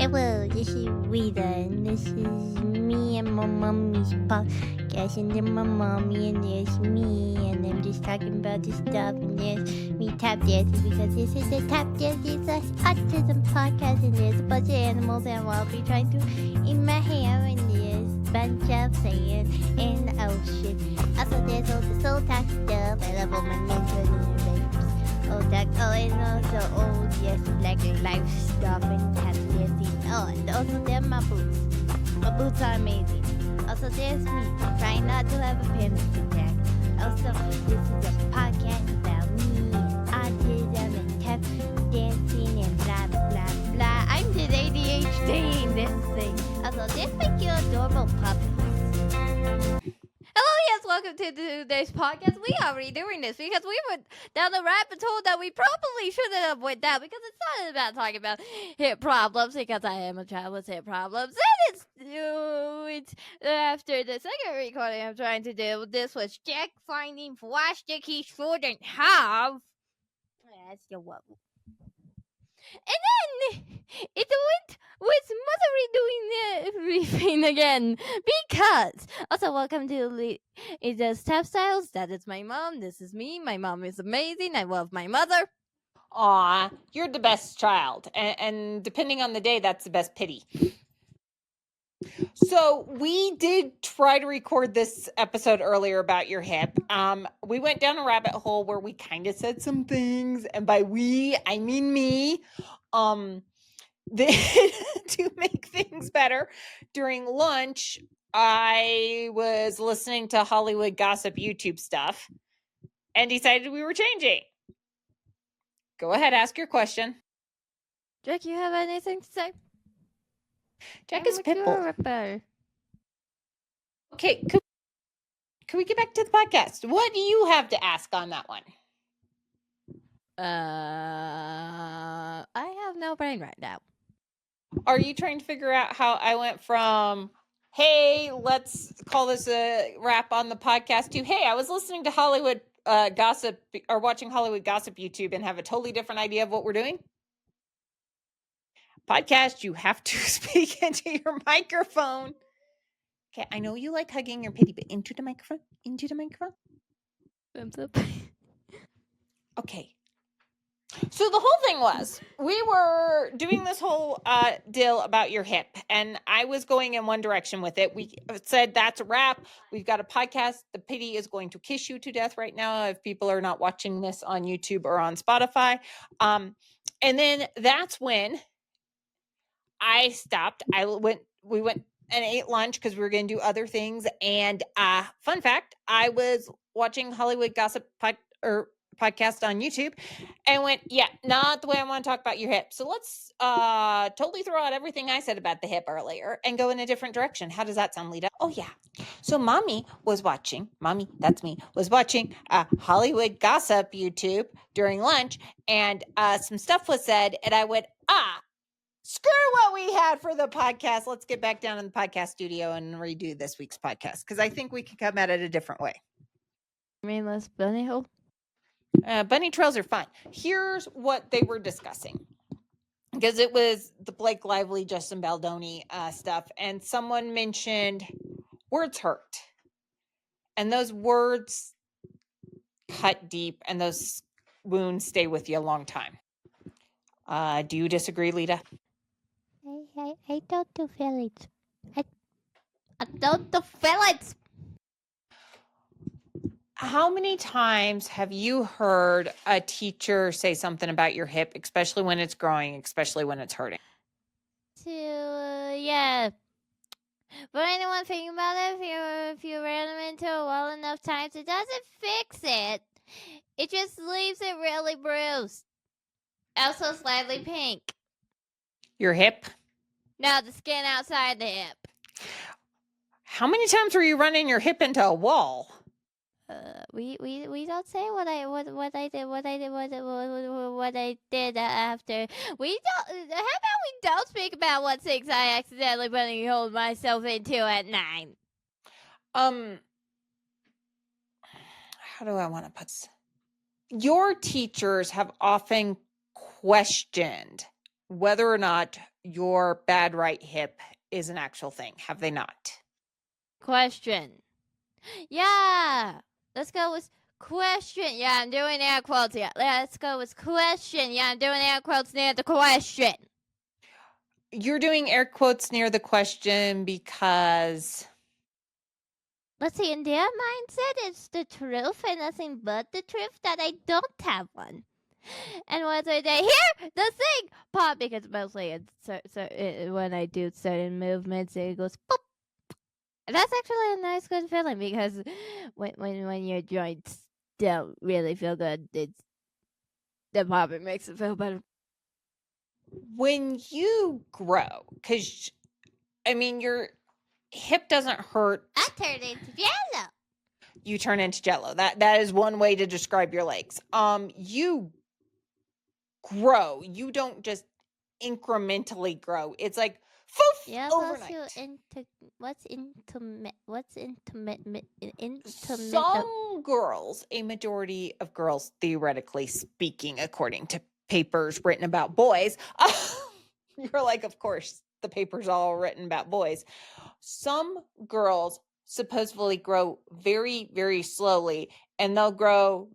Hello, this is Rita, and this is me and my mommy's podcast, and then my mommy, and there's me, and I'm just talking about this stuff, and there's me tap dancing, because this is the Tap Dancing / Autism podcast, and there's a bunch of animals, and I'll be trying to eat my hair, and there's a bunch of sand in the ocean. Also, there's all the SoleTalk stuff, I love all my ninjas and babes. And also, yes, like life stuff and tap dancing. Oh, and also there are my boots. My boots are amazing. Also, there's me, trying not to have a panic attack. Also, this is a podcast about me and autism and tap dancing and blah, blah, blah. I'm just ADHD in this thing. Also, there's my cute adorable puppies. Hello, yes, welcome to today's podcast. We are redoing this because we went down the rabbit hole that we probably shouldn't have went down, because it's not about talking about hip problems, because I am a child with hip problems, and it's after the second recording I'm trying to do. This was Jack finding plastic he shouldn't have. That's the one. And then it went with Mother redoing everything again, because also welcome to Lida's Tap Styles. That is my mom. This is me. My mom is amazing. I love my mother. Aw, you're the best child. And depending on the day, that's the best pity. So we did try to record this episode earlier about your hip. We went down a rabbit hole where we kind of said some things, and by we, I mean me, to make things better. During lunch, I was listening to Hollywood gossip YouTube stuff and decided we were changing. Go ahead, ask your question. Jack, you have anything to say? Jack is Pitbull. Okay, can we get back to the podcast? What do you have to ask on that one? I have no brain right now. Are you trying to figure out how I went from, hey, let's call this a wrap on the podcast, to, hey, I was listening to Hollywood gossip or watching Hollywood gossip YouTube and have a totally different idea of what we're doing? Podcast, you have to speak into your microphone. Okay, I know you like hugging your pity, but into the microphone. Thumbs up. Okay. So the whole thing was, we were doing this whole deal about your hip, and I was going in one direction with it. We said, that's a wrap. We've got a podcast. The pity is going to kiss you to death right now if people are not watching this on YouTube or on Spotify. And then that's when I stopped. We went and ate lunch because we were going to do other things. And fun fact, I was watching Hollywood gossip podcast on YouTube and went, yeah, not the way I want to talk about your hip. So let's totally throw out everything I said about the hip earlier and go in a different direction. How does that sound, Lita? Oh, yeah. So that's me, was watching Hollywood gossip YouTube during lunch, and some stuff was said, and I went, screw what we had for the podcast. Let's get back down in the podcast studio and redo this week's podcast, because I think we can come at it a different way. You mean less bunny hole? Bunny trails are fun. Here's what they were discussing, because it was the Blake Lively, Justin Baldoni stuff, and someone mentioned words hurt, and those words cut deep, and those wounds stay with you a long time. Do you disagree, Lita? I don't do feelings. I don't do feelings. How many times have you heard a teacher say something about your hip, especially when it's growing, especially when it's hurting? Yeah. But anyone thinking about it, if you ran them into it well enough times, it doesn't fix it. It just leaves it really bruised. Also slightly pink. Your hip? No, the skin outside the hip. How many times were you running your hip into a wall? We don't say what I did after. We don't. How about we don't speak about what things I accidentally buttonholed myself into at 9? How do I want to put this? Your teachers have often questioned whether or not your bad right hip is an actual thing, have they not? Question. Yeah. Let's go with question. Yeah, I'm doing air quotes. Yeah, let's go with question. Yeah, I'm doing air quotes near the question. You're doing air quotes near the question because... Let's see, in their mindset, it's the truth and nothing but the truth that I don't have one. And once they hear the thing pop, because mostly it's when I do certain movements, it goes pop. That's actually a nice, good feeling because when your joints don't really feel good, it's the popping makes it feel better. When you grow, because I mean, your hip doesn't hurt. I turned into Jello. You turn into Jello. That is one way to describe your legs. You grow. You don't just incrementally grow. It's like foof, Yeah, overnight. what's intimate? Some girls, a majority of girls, theoretically speaking, according to papers written about boys, you're like, of course, the paper's all written about boys. Some girls supposedly grow very, very slowly, and they'll grow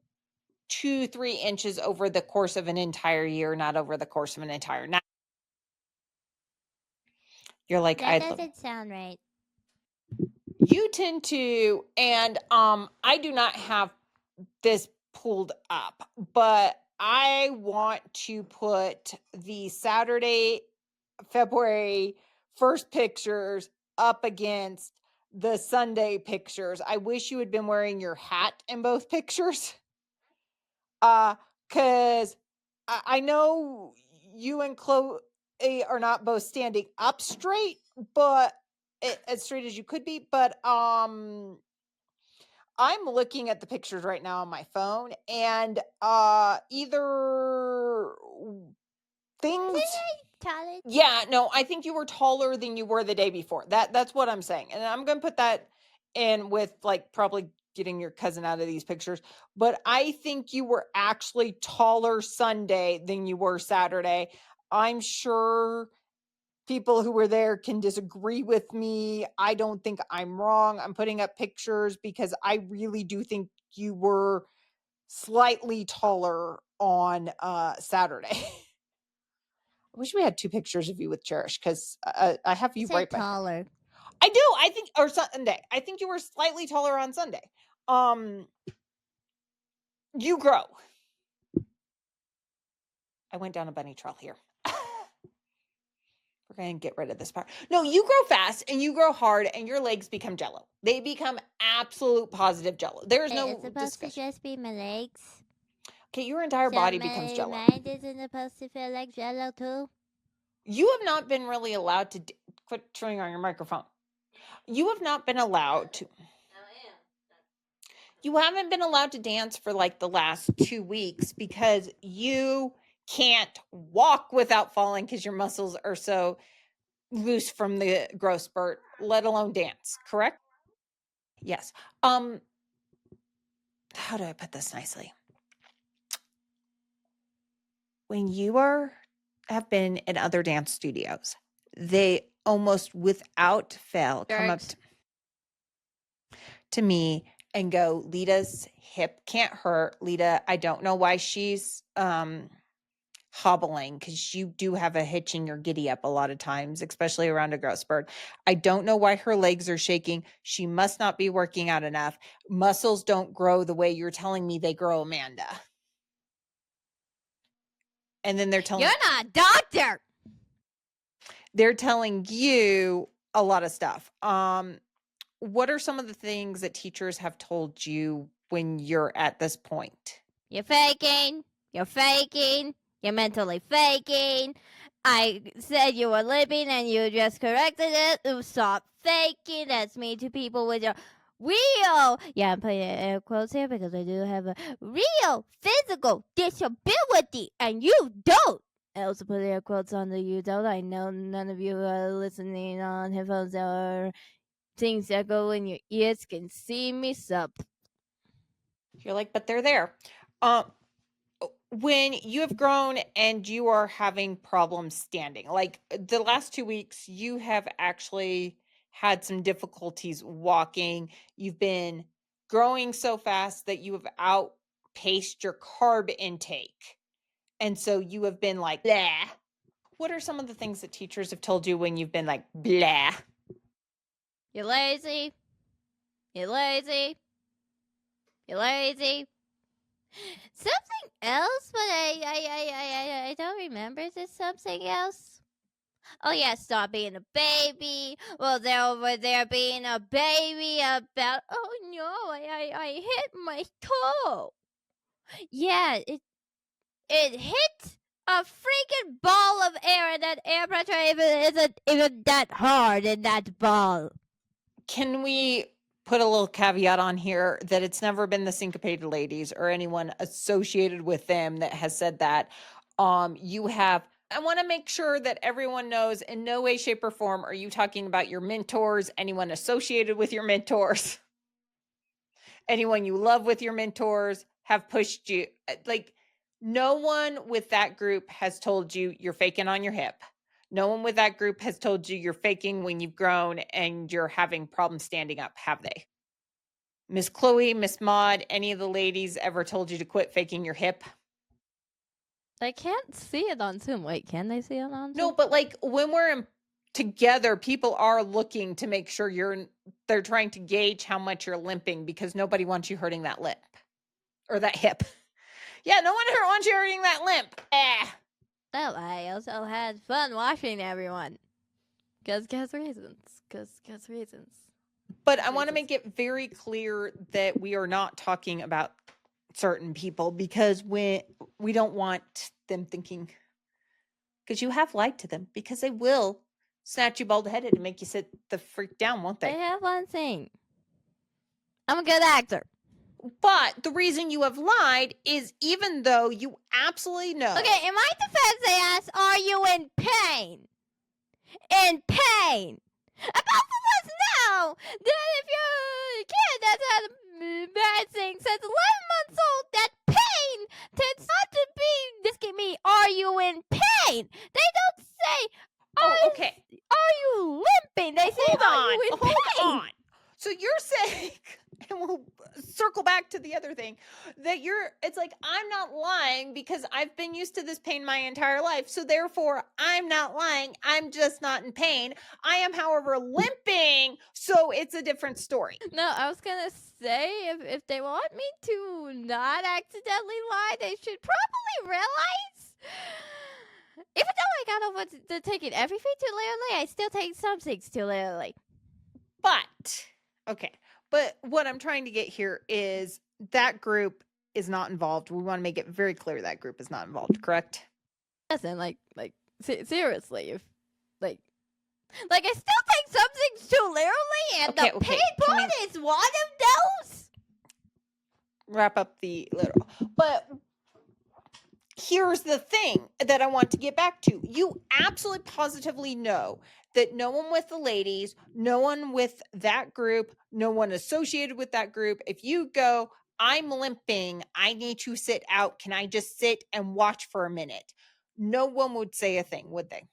2-3 inches over the course of an entire year, not over the course of an entire night. You're like, That doesn't sound right. You tend to, and I do not have this pulled up, but I want to put the Saturday, February 1st pictures up against the Sunday pictures. I wish you had been wearing your hat in both pictures. Because I know you and Chloe are not both standing up straight, but as straight as you could be. But I'm looking at the pictures right now on my phone, and either things. Taller. Yeah, no, I think you were taller than you were the day before. That's what I'm saying, and I'm gonna put that in with like probably getting your cousin out of these pictures. But I think you were actually taller Sunday than you were Saturday. I'm sure people who were there can disagree with me. I don't think I'm wrong. I'm putting up pictures because I really do think you were slightly taller on Saturday. I wish we had 2 pictures of you with Cherish because I have you right by. Taller. I do. I think, or Sunday. I think you were slightly taller on Sunday. You grow. I went down a bunny trail here. We're going to get rid of this part. No, you grow fast and you grow hard and your legs become Jello. They become absolute positive Jello. There's no It's supposed discussion. to just be my legs. Okay, your entire body becomes Jello. Mind isn't supposed to feel like Jello too. You have not been really allowed to quit chewing on your microphone. You have not been allowed to. You haven't been allowed to dance for like the last 2 weeks because you can't walk without falling because your muscles are so loose from the growth spurt, let alone dance, correct? Yes. How do I put this nicely? When you have been in other dance studios, they almost without fail come up to me and go, Lita's hip can't hurt. Lita, I don't know why she's hobbling, because you do have a hitch in your giddy up a lot of times, especially around a growth spurt. I don't know why her legs are shaking. She must not be working out enough. Muscles don't grow the way you're telling me they grow, Amanda. And then they're telling You're not a doctor. They're telling you a lot of stuff. What are some of the things that teachers have told you when you're at this point? You're faking. You're faking. You're mentally faking. I said you were lipping and you just corrected it. Stop faking. That's mean to people with your real. Yeah, I'm putting air quotes here because I do have a real physical disability and you don't. I also put air quotes on the you don't. I know none of you are listening on headphones or things that go in your ears can see me sub. You're like, but they're there. when you have grown and you are having problems standing, like the last 2 weeks, you have actually had some difficulties walking. You've been growing so fast that you have outpaced your carb intake. And so you have been like, blah. What are some of the things that teachers have told you when you've been like, blah? You're lazy. You're lazy. You're lazy. Something else, but I don't remember. Is it something else? Oh yeah, stop being a baby. Well, they're over there being a baby about. Oh no, I hit my toe. Yeah, it hit a freaking ball of air, and that air pressure isn't even that hard in that ball. Can we put a little caveat on here that it's never been the syncopated ladies or anyone associated with them that has said that? You have. I want to make sure that everyone knows in no way, shape, or form are you talking about your mentors, anyone associated with your mentors, anyone you love with your mentors have pushed you. Like, no one with that group has told you you're faking on your hip. No one with that group has told you you're faking when you've grown and you're having problems standing up, have they? Miss Chloe, Miss Maud, any of the ladies ever told you to quit faking your hip? I can't see it on Zoom. Wait, can they see it on Zoom? No, but like when we're together, people are looking to make sure they're trying to gauge how much you're limping because nobody wants you hurting that lip or that hip. Yeah, no one wants you hurting that limp. Well, I also had fun watching everyone. Cause reasons. Cause reasons. But I want to make it very clear that we are not talking about certain people because we don't want them thinking, because you have lied to them, because they will snatch you bald-headed and make you sit the freak down, won't I they? have one thing. I'm a good actor. But the reason you have lied is even though you absolutely know. Okay, in my defense, they asked, "Are you in pain?" In pain. About to let us know that if you're a kid that's had a bad thing since 11 months old, that pain tends not to be. Just give me, "Are you in pain?" They don't say, Okay. "Are you limping?" They say, "Are you in pain?" Hold on. So you're saying, and we'll circle back to the other thing, that it's like, I'm not lying because I've been used to this pain my entire life. So therefore, I'm not lying. I'm just not in pain. I am, however, limping. So it's a different story. No, I was gonna say if they want me to not accidentally lie, they should probably realize. Even though I got over to taking everything too literally, I still take some things too literally. But, okay. But what I'm trying to get here is that group is not involved. We want to make it very clear that group is not involved, correct? Listen, seriously, if I still take some things too literally, and Okay, the okay. pain part is one of those. Wrap up the literal. But here's the thing that I want to get back to. You absolutely positively know that no one with the ladies, no one with that group, no one associated with that group, if you go, I'm limping, I need to sit out, can I just sit and watch for a minute? No one would say a thing, would they?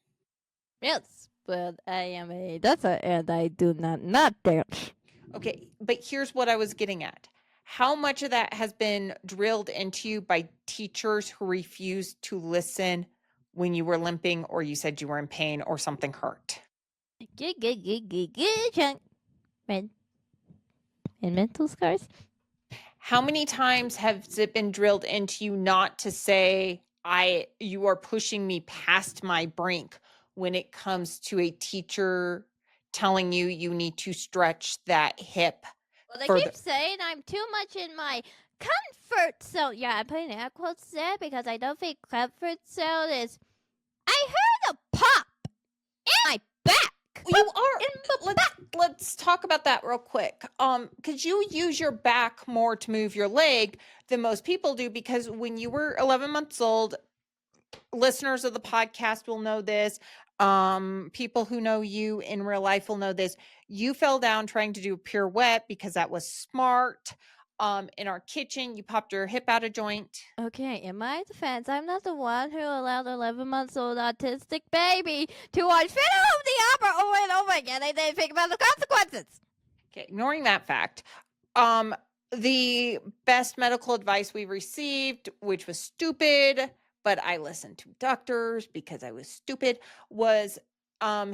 Yes, but I am a dancer, and I do not dance. Okay, but here's what I was getting at. How much of that has been drilled into you by teachers who refused to listen when you were limping or you said you were in pain or something hurt? Good chunk. And mental scars? How many times has it been drilled into you not to say, you are pushing me past my brink when it comes to a teacher telling you you need to stretch that hip? Well, they keep saying I'm too much in my comfort zone. Yeah, I'm putting air quotes there because I don't think comfort zone is. I heard a pop in my back. You are. Let's talk about that real quick. Because you use your back more to move your leg than most people do. Because when you were 11 months old, listeners of the podcast will know this. People who know you in real life will know this. You fell down trying to do a pirouette because that was smart. in our kitchen. You popped your hip out of joint. Okay, in my defense, I'm not the one who allowed 11-month-old autistic baby to watch Phantom of the Opera over and over again. I didn't think about the consequences. Okay, ignoring that fact, the best medical advice we received, which was stupid, but I listened to doctors because I was stupid, was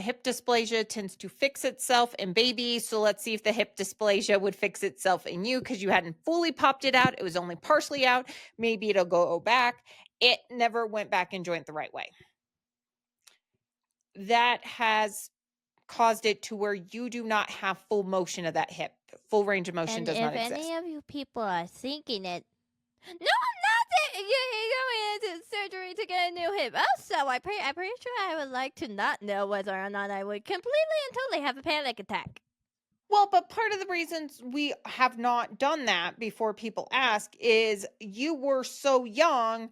hip dysplasia tends to fix itself in babies. So let's see if the hip dysplasia would fix itself in you because you hadn't fully popped it out. It was only partially out. Maybe it'll go back. It never went back in joint the right way. That has caused it to where you do not have full motion of that hip. Full range of motion does not exist. And if any of you people are thinking it, no, I'm not. You're going into surgery to get a new hip. Also, I'm pretty sure I would like to not know whether or not I would completely and totally have a panic attack. Well, but part of the reasons we have not done that before people ask is you were so young.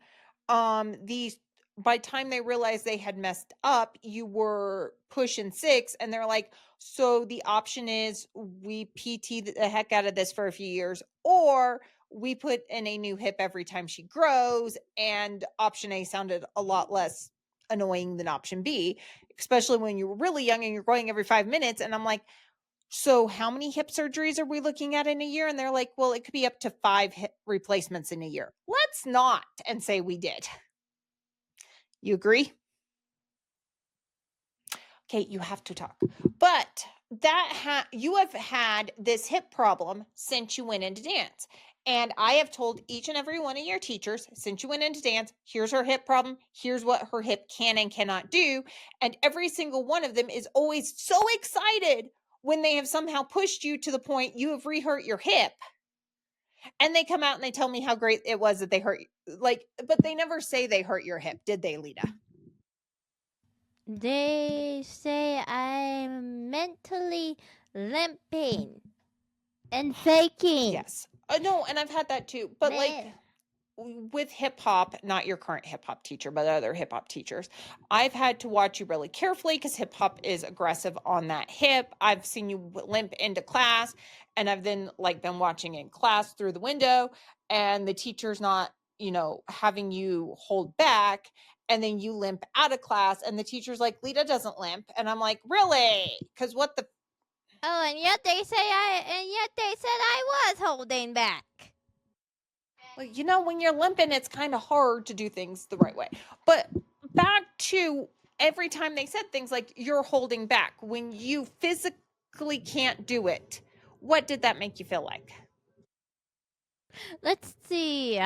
These by the time they realized they had messed up, you were pushing 6, and they're like, so the option is we PT the heck out of this for a few years, or we put in a new hip every time she grows. And option A sounded a lot less annoying than option B, especially when you were really young and you're growing every 5 minutes. And I'm like, so how many hip surgeries are we looking at in a year? And they're like, well, it could be up to 5 hip replacements in a year. Let's not and say we did. You agree? Okay, you have to talk. But you have had this hip problem since you went into dance. And I have told each and every one of your teachers, since you went into dance, here's her hip problem. Here's what her hip can and cannot do. And every single one of them is always so excited when they have somehow pushed you to the point you have re-hurt your hip. And they come out and they tell me how great it was that they hurt you. But they never say they hurt your hip, did they, Leta? They say I'm mentally limping and faking. Yes. No, and I've had that too. But like with hip hop, not your current hip hop teacher, but other hip hop teachers, I've had to watch you really carefully because hip hop is aggressive on that hip. I've seen you limp into class, and I've then been watching in class through the window, and the teacher's not, having you hold back, and then you limp out of class, and the teacher's like, Leta doesn't limp, and I'm like, really? Because what the? Oh, and yet they said I was holding back. Well, when you're limping, it's kind of hard to do things the right way. But back to every time they said things like you're holding back, when you physically can't do it, what did that make you feel like? Let's see.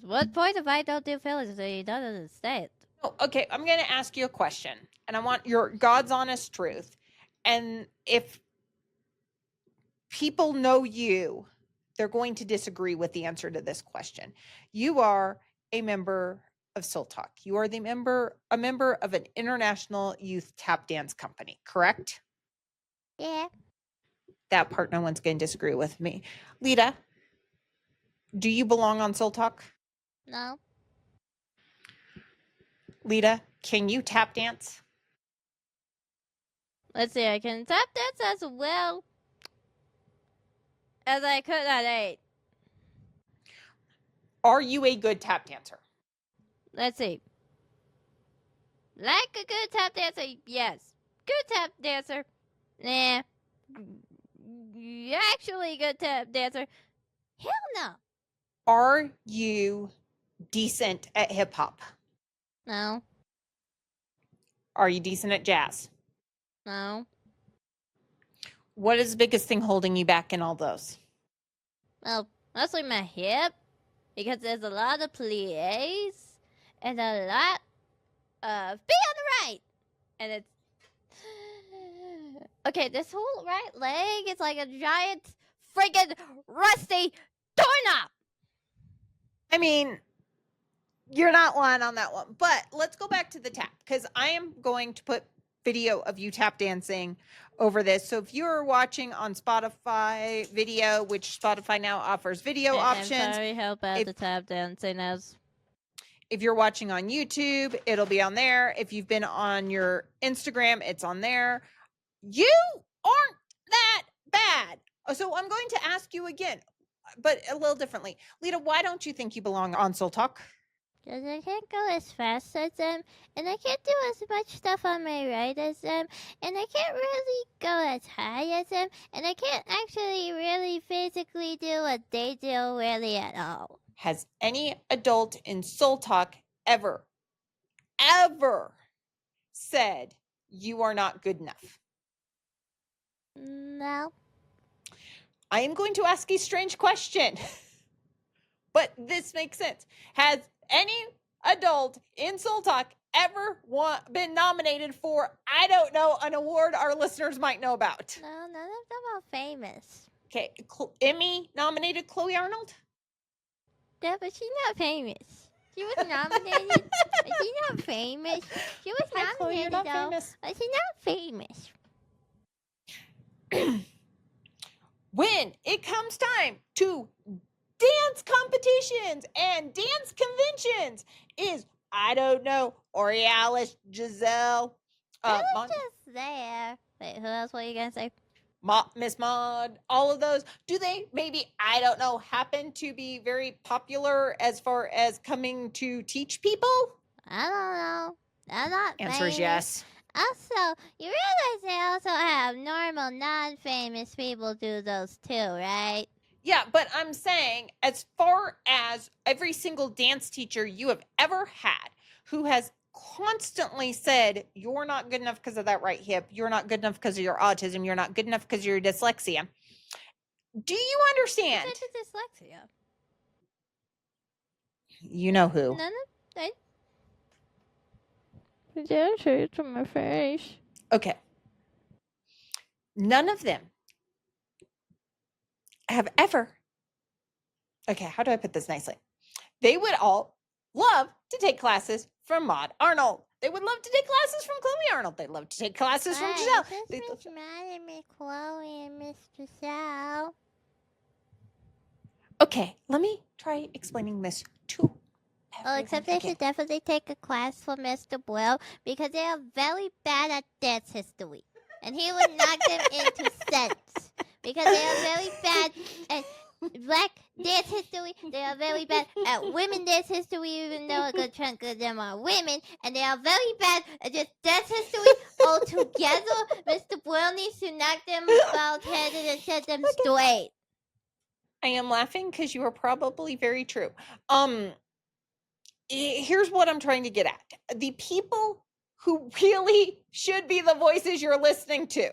What point if I don't do feelings? He doesn't understand. Oh, okay, I'm going to ask you a question, and I want your God's honest truth. And if people know you, they're going to disagree with the answer to this question. You are a member of SoleTalk. You are a member of an international youth tap dance company, correct? Yeah. That part, no one's going to disagree with me. Leta, do you belong on SoleTalk? No. Leta, can you tap dance? Let's see. I can tap dance as well as I could at 8. Are you a good tap dancer? Let's see. Like a good tap dancer, yes. Good tap dancer, nah. Actually, good tap dancer, hell no. Are you decent at hip hop? No. Are you decent at jazz? No. What is the biggest thing holding you back in all those? Well, mostly my hip, because there's a lot of plies and a lot of be on the right, and it's okay. This whole right leg is like a giant friggin' rusty doorknob. I mean, you're not lying on that one. But let's go back to the tap, because I am going to put video of you tap dancing over this. So if you're watching on Spotify video, which Spotify now offers video options. I'm sorry, help out the tap dancing as. If you're watching on YouTube, it'll be on there. If you've been on your Instagram, it's on there. You aren't that bad. So I'm going to ask you again, but a little differently. Leta, why don't you think you belong on SoleTalk? Because I can't go as fast as them, and I can't do as much stuff on my right as them, and I can't really go as high as them, and I can't actually really physically do what they do really at all. Has any adult in SoleTalk ever said you are not good enough? No. I am going to ask a strange question, but this makes sense. Has any adult in SoleTalk ever been nominated for, I don't know, an award our listeners might know about? No, none of them are famous. Okay, Emmy nominated Chloe Arnold? Yeah, but she's not famous. She was nominated, but she's not famous. She was Hi, Chloe, you're nominated not though, famous. but she's not famous. When it comes time to dance competitions and dance conventions, is, I don't know, Aurealis, Giselle, I was just there. Wait, who else were you gonna say? Miss Maud, all of those, do they maybe, I don't know, happen to be very popular as far as coming to teach people? I don't know. I'm not Answer is famous. yes. Also, you realize they also have normal, non-famous people do those too, right? Yeah, but I'm saying, as far as every single dance teacher you have ever had who has constantly said, you're not good enough because of that right hip, you're not good enough because of your autism, you're not good enough because of your dyslexia. Do you understand? Who said the dyslexia? You know who. None of they. Don't show it to my face. Okay. None of them have ever. Okay, how do I put this nicely? They would all love to take classes from Maud Arnold. They would love to take classes from Chloe Arnold. They'd love to take classes from Giselle. Just Miss Maud and Miss Chloe and Miss Giselle. Okay, let me try explaining this to Oh, except they should definitely take a class from Mr. Boyle because they are very bad at dance history. And he would knock them into sense because they are very bad at black dance history. They are very bad at women dance history, even though a good chunk of them are women. And they are very bad at just dance history altogether. Mr. Boyle needs to knock them bald-headed and set them straight. I am laughing because you are probably very true. Here's what I'm trying to get at. The people who really should be the voices you're listening to,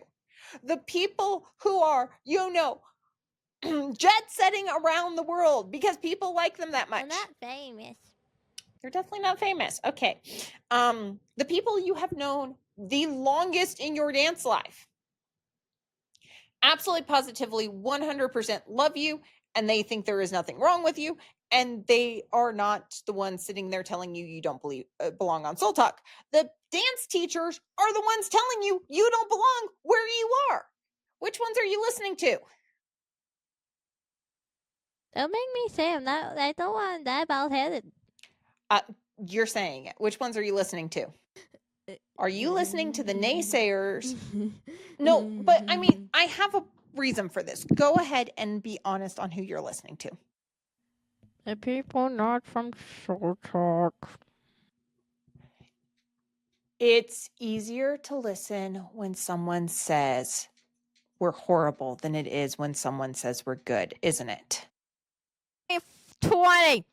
the people who are, jet setting around the world because people like them that much. They're not famous. They're definitely not famous. Okay. The people you have known the longest in your dance life, absolutely positively 100% love you, and they think there is nothing wrong with you, and they are not the ones sitting there telling you you don't belong on SoleTalk. The dance teachers are the ones telling you you don't belong where you are. Which ones are you listening to? Don't make me say I'm not. I don't want that bald-headed. You're saying it. Which ones are you listening to? Are you listening to the naysayers? No, but I mean, I have a reason for this. Go ahead and be honest on who you're listening to. The people not from SoleTalk. It's easier to listen when someone says we're horrible than it is when someone says we're good, isn't it? 20.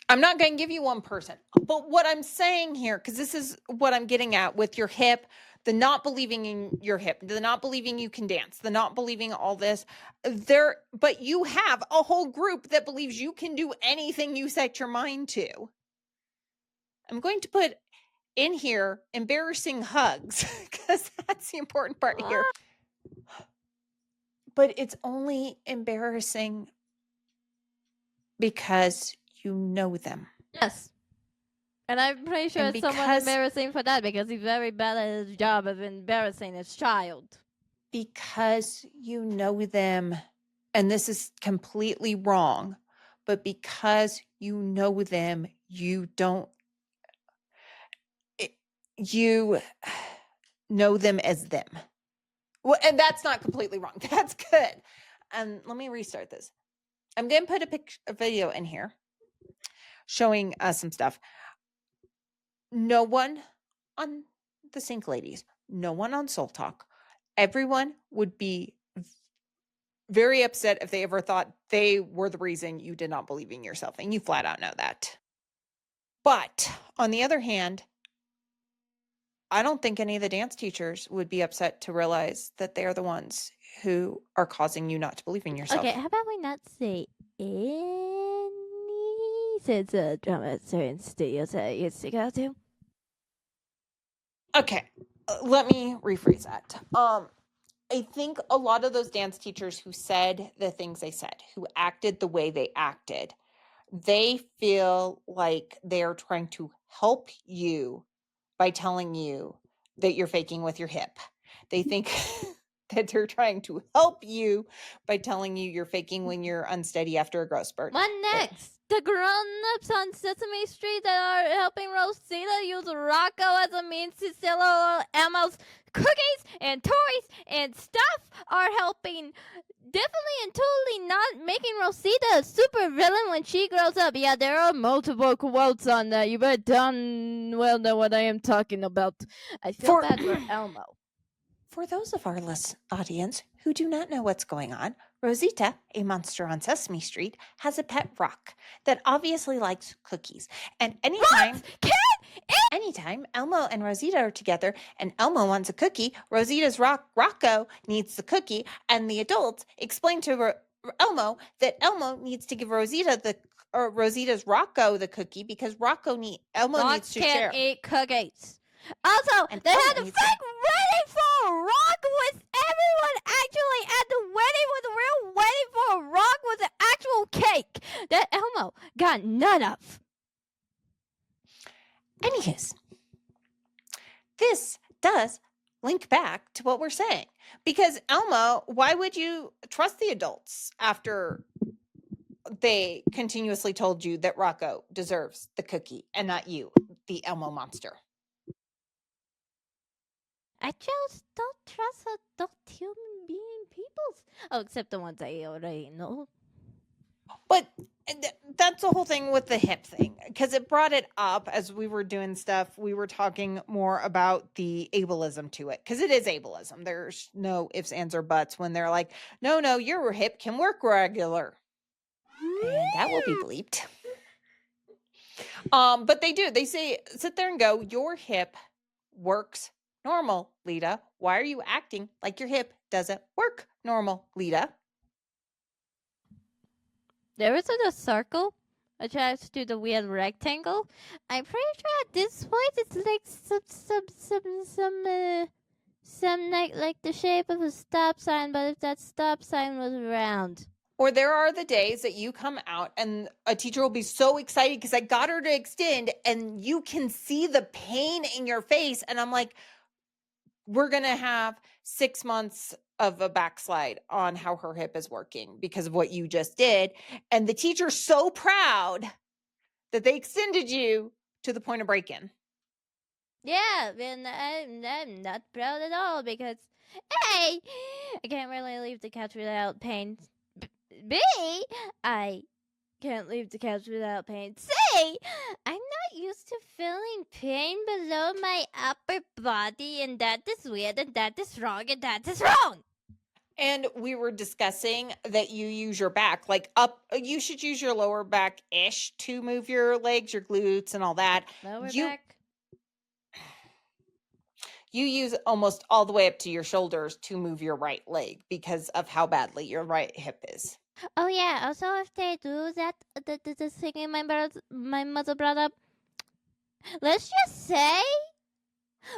I'm not going to give you one person, but what I'm saying here, because this is what I'm getting at with your hip, the not believing in your hip, the not believing you can dance, the not believing all this, but you have a whole group that believes you can do anything you set your mind to. I'm going to put in here embarrassing hugs because that's the important part here. But it's only embarrassing because you know them. Yes. And I'm pretty sure it's somewhat embarrassing for that because he's very bad at his job of embarrassing his child. Because you know them, and this is completely wrong, but because you know them, you know them as them, Well, and that's not completely wrong. That's good. And let me restart this. I'm going to put a video in here showing us some stuff. No one on the Sync Ladies, no one on SoleTalk, everyone would be very upset if they ever thought they were the reason you did not believe in yourself. And you flat out know that. But on the other hand, I don't think any of the dance teachers would be upset to realize that they are the ones who are causing you not to believe in yourself. Okay, how about we not say any since drama certain studios that I used to go to? Okay, let me rephrase that. I think a lot of those dance teachers who said the things they said, who acted the way they acted, they feel like they're trying to help you by telling you that you're faking with your hip. They think that they're trying to help you by telling you you're faking when you're unsteady after a growth spurt. What next? The grown-ups on Sesame Street that are helping Rosita use Rocco as a means to sell Elmo's cookies and toys and stuff are helping definitely and totally not making Rosita a super villain when she grows up. Yeah, there are multiple quotes on that. You better darn well know what I am talking about. I feel bad for Elmo. For those of our audience who do not know what's going on, Rosita, a monster on Sesame Street, has a pet rock that obviously likes cookies. And anytime Elmo and Rosita are together and Elmo wants a cookie, Rosita's Rocco needs the cookie, and the adults explain to Elmo that Elmo needs to give Rosita's Rocco the cookie because Elmo needs to share. Can't eat cookies. Also, And they Elmo had a needs fake wedding for a rock with everyone actually at the wedding with a real wedding for a rock with an actual cake that Elmo got none of. Anyways, this does link back to what we're saying. Because Elmo, why would you trust the adults after they continuously told you that Rocco deserves the cookie and not you, the Elmo monster? I just don't trust adult human being peoples. Oh, except the ones I already know. But that's the whole thing with the hip thing, because it brought it up as we were doing stuff. We were talking more about the ableism to it, because it is ableism. There's no ifs, ands, or buts when they're like, no, your hip can work regular. And that will be bleeped. But they do. They say, sit there and go, your hip works normal, Leta. Why are you acting like your hip doesn't work normal, Leta? There isn't a circle attached to the weird rectangle. I'm pretty sure at this point it's like some like the shape of a stop sign, but if that stop sign was round. Or there are the days that you come out and a teacher will be so excited because I got her to extend and you can see the pain in your face. And I'm like, we're going to have 6 months of a backslide on how her hip is working because of what you just did. And the teacher's so proud that they extended you to the point of break-in. Yeah, and I'm not proud at all because, A, I can't really leave the couch without pain. B, I can't leave the couch without pain. C, I'm not used to feeling pain below my upper body, and that is weird, and that is wrong, and that is wrong. And we were discussing that you use your back, like up, you should use your lower back-ish to move your legs, your glutes, and all that. Lower back? You use almost all the way up to your shoulders to move your right leg because of how badly your right hip is. Oh yeah, also if they do that, the thing my mother brought up, let's just say,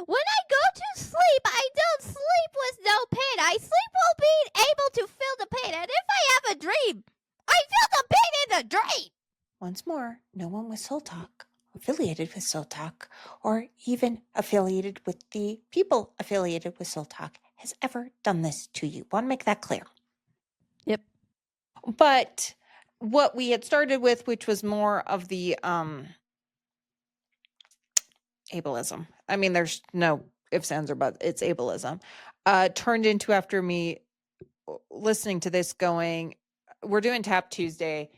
when I go to sleep, I don't sleep with no pain. I sleep while being able to feel the pain, and if I have a dream, I feel the pain in the dream! Once more, no one with SoleTalk, affiliated with SoleTalk, or even affiliated with the people affiliated with SoleTalk has ever done this to you. Want to make that clear. Yep. But what we had started with, which was more of the ableism. I mean, there's no ifs, ands, or buts. It's ableism. Turned into, after me listening to this, going, we're doing Tap Tuesday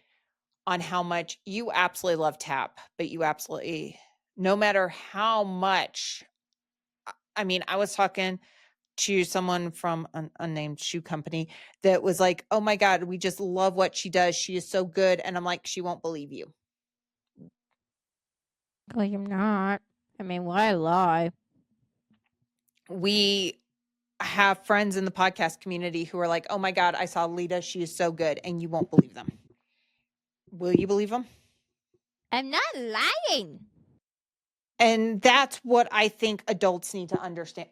on how much you absolutely love tap, but you absolutely, no matter how much, I mean, I was talking to someone from an unnamed shoe company that was like, oh my God, we just love what she does. She is so good. And I'm like, she won't believe you. Well, you're not. I mean, why lie? We have friends in the podcast community who are like, oh my God, I saw Leta. She is so good. And you won't believe them. Will you believe them? I'm not lying. And that's what I think adults need to understand.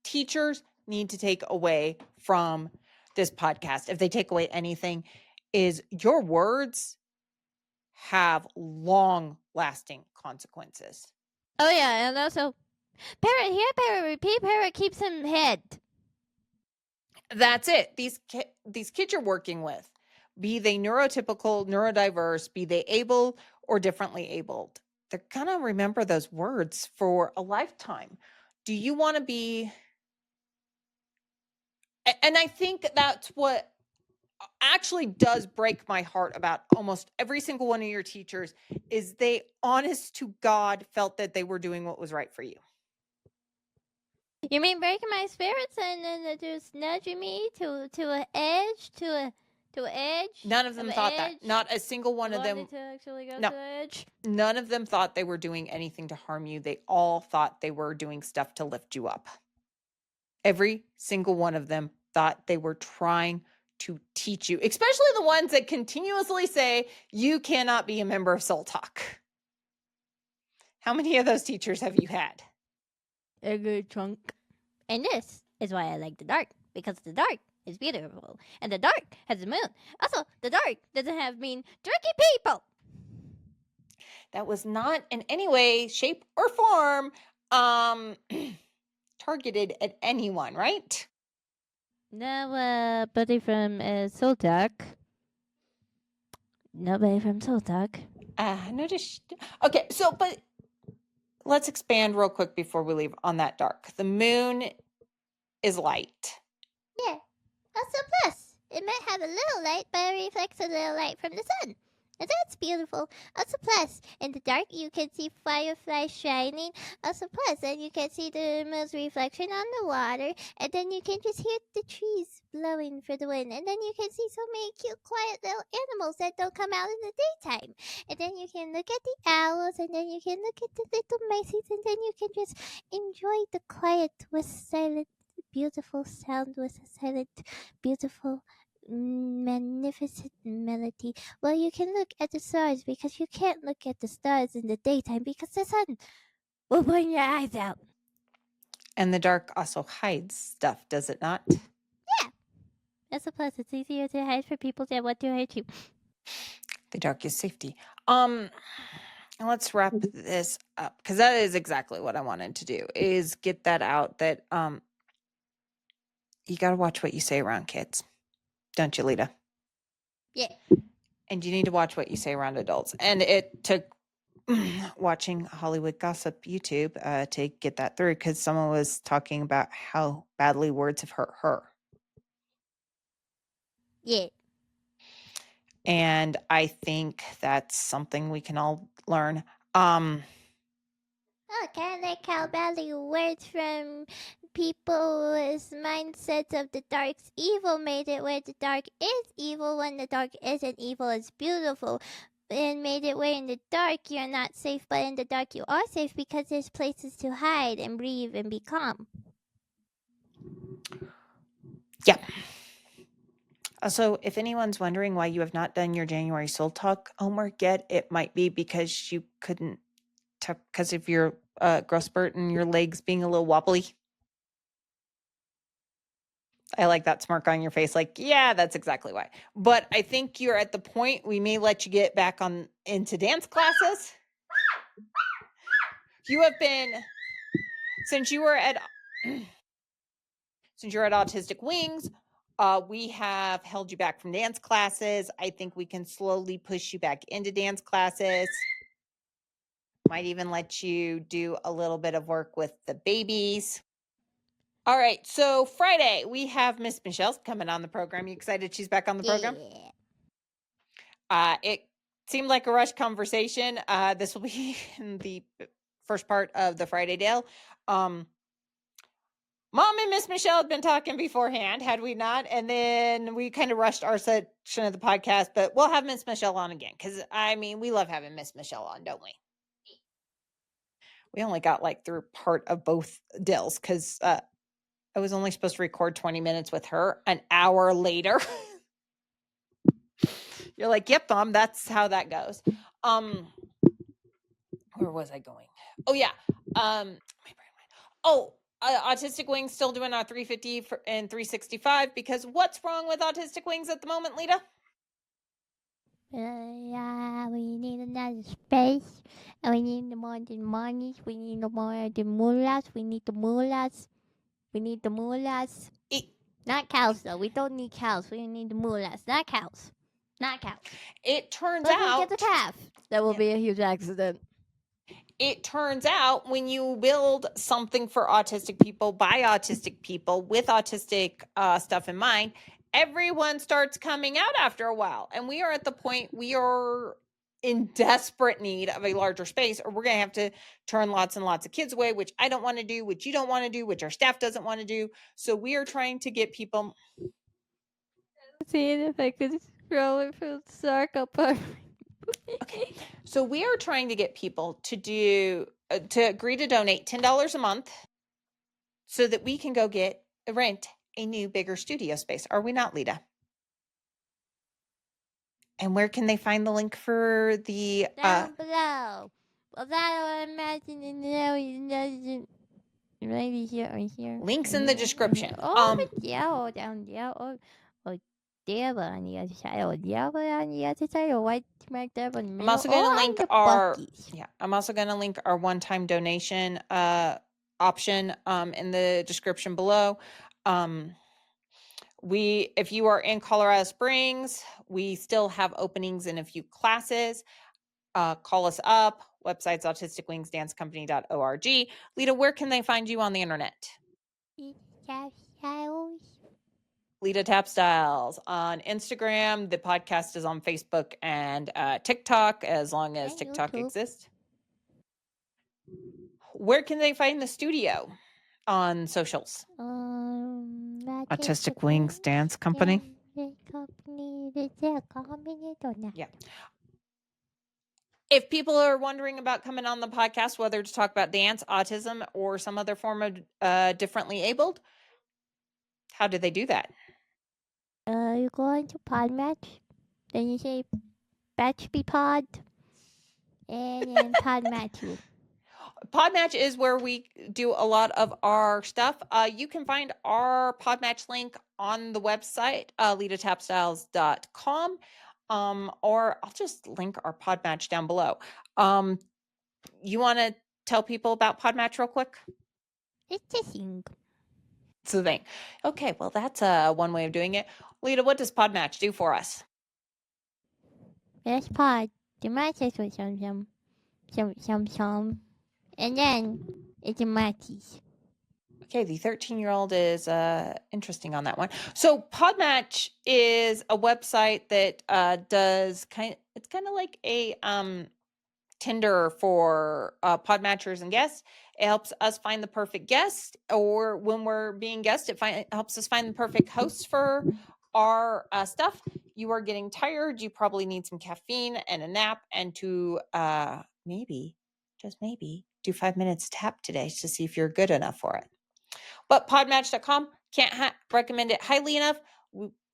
Teachers need to take away from this podcast, if they take away anything, is your words have long lasting consequences. Oh, yeah, and also, parrot here, parrot repeat, parrot keeps him head. That's it. These kids you're working with, be they neurotypical, neurodiverse, be they able or differently abled, they're going to remember those words for a lifetime. Do you want to be... And I think that's what actually does break my heart about almost every single one of your teachers, is they, honest to God, felt that they were doing what was right for you. You mean breaking my spirits and then just nudging me to an edge, to an edge? None of them thought that. Edge? Not a single one of them. To actually go No. to the edge? None of them thought they were doing anything to harm you. They all thought they were doing stuff to lift you up. Every single one of them thought they were trying to teach you, especially the ones that continuously say, you cannot be a member of SoleTalk. How many of those teachers have you had? A good chunk. And this is why I like the dark, because the dark is beautiful, and the dark has a moon. Also, the dark doesn't have mean tricky people. That was not in any way, shape, or form targeted at anyone, right? No, buddy from SoleTalk. Nobody from SoleTalk. Okay, so, but let's expand real quick before we leave on that dark. The moon is light. Yeah. Also, plus, it might have a little light, but it reflects a little light from the sun. And that's beautiful. Also, plus, in the dark, you can see fireflies shining. Also, plus, then you can see the moon's reflection on the water. And then you can just hear the trees blowing for the wind. And then you can see so many cute, quiet little animals that don't come out in the daytime. And then you can look at the owls. And then you can look at the little mices. And then you can just enjoy the quiet with silent, beautiful sound, with a silent, beautiful, magnificent melody. Well, you can look at the stars because you can't look at the stars in the daytime because the sun will burn your eyes out. And the dark also hides stuff, does it not? Yeah. That's a plus. It's easier to hide for people that want to hurt you. The dark is safety. Let's wrap this up, because that is exactly what I wanted to do, is get that out, that you got to watch what you say around kids. Don't you, Leta? Yeah. And you need to watch what you say around adults. And it took watching Hollywood Gossip YouTube to get that through, because someone was talking about how badly words have hurt her. Yeah. And I think that's something we can all learn. Oh, kind of like how badly words from people's mindsets of the dark's evil made it where the dark is evil when the dark isn't evil, it's beautiful. And made it where in the dark you're not safe, but in the dark you are safe because there's places to hide and breathe and be calm. Yeah. Also, if anyone's wondering why you have not done your January Soul Talk homework yet, it might be because you couldn't, because of your growth spurt and your legs being a little wobbly. I like that smirk on your face. Like, yeah, that's exactly why. But I think you're at the point we may let you get back on into dance classes. You have been, since you're at Autistic Wings, we have held you back from dance classes. I think we can slowly push you back into dance classes. Might even let you do a little bit of work with the babies. All right. So Friday, we have Miss Michelle's coming on the program. You excited she's back on the program? It seemed like a rush conversation. This will be in the first part of the Friday Dale. Mom and Miss Michelle had been talking beforehand, had we not? And then we kind of rushed our section of the podcast, but we'll have Miss Michelle on again because we love having Miss Michelle on, don't we? We only got through part of both Dills because I was only supposed to record 20 minutes with her. An hour later, you're like, "Yep, Mom, that's how that goes." Where was I going? Oh yeah. Autistic Wings still doing our 350 and 365 because what's wrong with Autistic Wings at the moment, Lita? Yeah, we need another space. And we need more than monies. We need more than mullahs. We need the mullahs. We need the mullahs. Not cows, though. We don't need cows. We need the mullahs. Not cows. Not cows. It turns But we out get the calf. That will be a huge accident. It turns out when you build something for autistic people by autistic people with autistic stuff in mind, everyone starts coming out after a while. And we are at the point we are in desperate need of a larger space, or we're going to have to turn lots and lots of kids away, which I don't want to do, which you don't want to do, which our staff doesn't want to do. So we are trying to get people. Seeing if I could throw it from the circle part. Okay. So we are trying to get people to agree to donate $10 a month so that we can go rent a new, bigger studio space. Are we not, Lita? And where can they find the link for the Down below. Well, that I imagine in the maybe here or here. links in the description? Yeah, down there. Or there on the other side. Or there on the other side. Or right smack there in the middle. I'm also going to link our buckies. I'm also going to link our one-time donation option in the description below. If you are in Colorado Springs, we still have openings in a few classes. Call us up. Website's autisticwingsdancecompany.org. Lita, where can they find you on the internet? Lita Tap Styles on Instagram. The podcast is on Facebook and TikTok, as long as And TikTok YouTube. exists. Where can they find the studio on socials? Autistic Wings Dance Company. Yeah. If people are wondering about coming on the podcast, whether to talk about dance, autism, or some other form of differently abled, how do they do that? You go into Podmatch, then you say Batch be Pod, and then Podmatch you. Podmatch is where we do a lot of our stuff. You can find our Podmatch link on the website, letatapstyles.com, or I'll just link our Podmatch down below. You want to tell people about Podmatch real quick? It's a thing. It's the thing. Okay, well, that's one way of doing it. Lita, what does Podmatch do for us? That's Pod. The matches with some. And then it's a matches. Okay, the 13-year-old is interesting on that one. So Podmatch is a website that it's kind of like a Tinder for Podmatchers and guests. It helps us find the perfect guest, or when we're being guest, it helps us find the perfect host for our stuff. You are getting tired. You probably need some caffeine and a nap, and to just maybe do 5 minutes tap today to see if you're good enough for it. But podmatch.com, can't recommend it highly enough.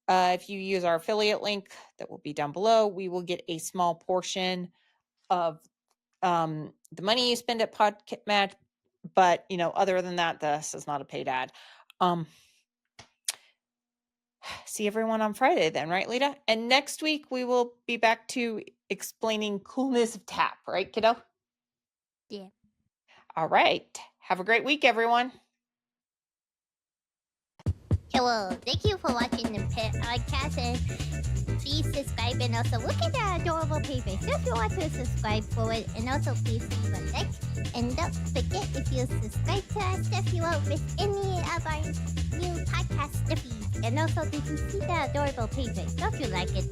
If you use our affiliate link that will be down below, we will get a small portion of the money you spend at Podmatch. But, other than that, this is not a paid ad. See everyone on Friday then, right, Lita? And next week, we will be back to explaining coolness of tap, right, kiddo? Yeah. All right. Have a great week, everyone. Okay, well, thank you for watching the podcast, and please subscribe, and also look at that adorable paper. So if you want to subscribe for it, and also please leave a like. And don't forget, if you subscribe to our stuff, you won't miss any of our new podcast stuffies. And also, did you see that adorable paper? Don't you like it?